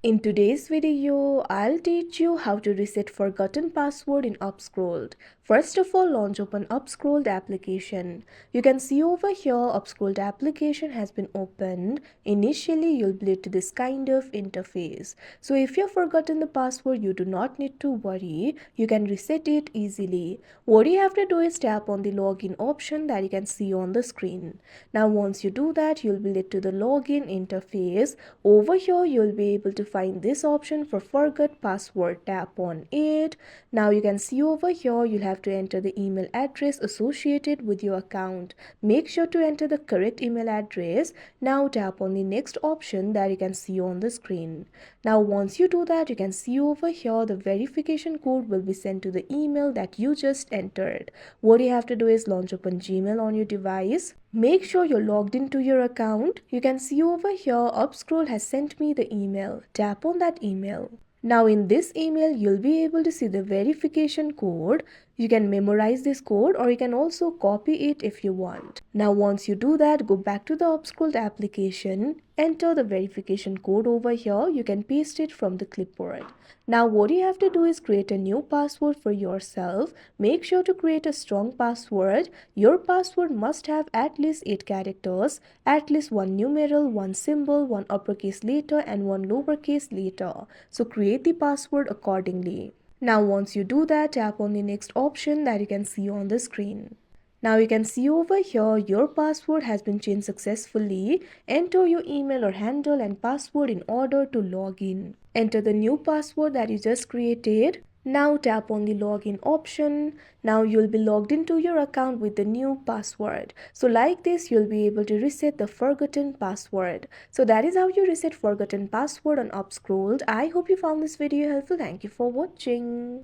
In today's video, I'll teach you how to reset forgotten password in UpScrolled. First of all, launch open UpScrolled application. You can see over here UpScrolled application has been opened. Initially, you'll be led to this kind of interface. So if you've forgotten the password, you do not need to worry. You can reset it easily. What you have to do is tap on the login option that you can see on the screen. Now once you do that, you'll be led to the login interface. Over here, you'll be able to find this option for forgot password. Tap on it. Now you can see over here you'll have to enter the email address associated with your account. Make sure to enter the correct email address. Now tap on the next option that you can see on the screen. Now once you do that, you can see over here the verification code will be sent to the email that you just entered. What you have to do is launch open Gmail on your device. Make sure you're logged into your account. You can see over here UpScrolled has sent me the email. Tap on that email. Now in this email, you'll be able to see the verification code. You can memorize this code or you can also copy it if you want. Now once you do that, go back to the UpScrolled application, enter the verification code over here. You can paste it from the clipboard. Now what you have to do is create a new password for yourself. Make sure to create a strong password. Your password must have at least 8 characters, at least one numeral, one symbol, one uppercase letter and one lowercase letter. So create the password accordingly. Now once you do that, tap on the next option that you can see on the screen. Now you can see over here your password has been changed successfully. Enter your email or handle and password in order to log in. Enter the new password that you just created. Now tap on the login option. Now you'll be logged into your account with the new password. So like this, you'll be able to reset the forgotten password. So that is how you reset forgotten password on UpScrolled. I hope you found this video helpful. Thank you for watching.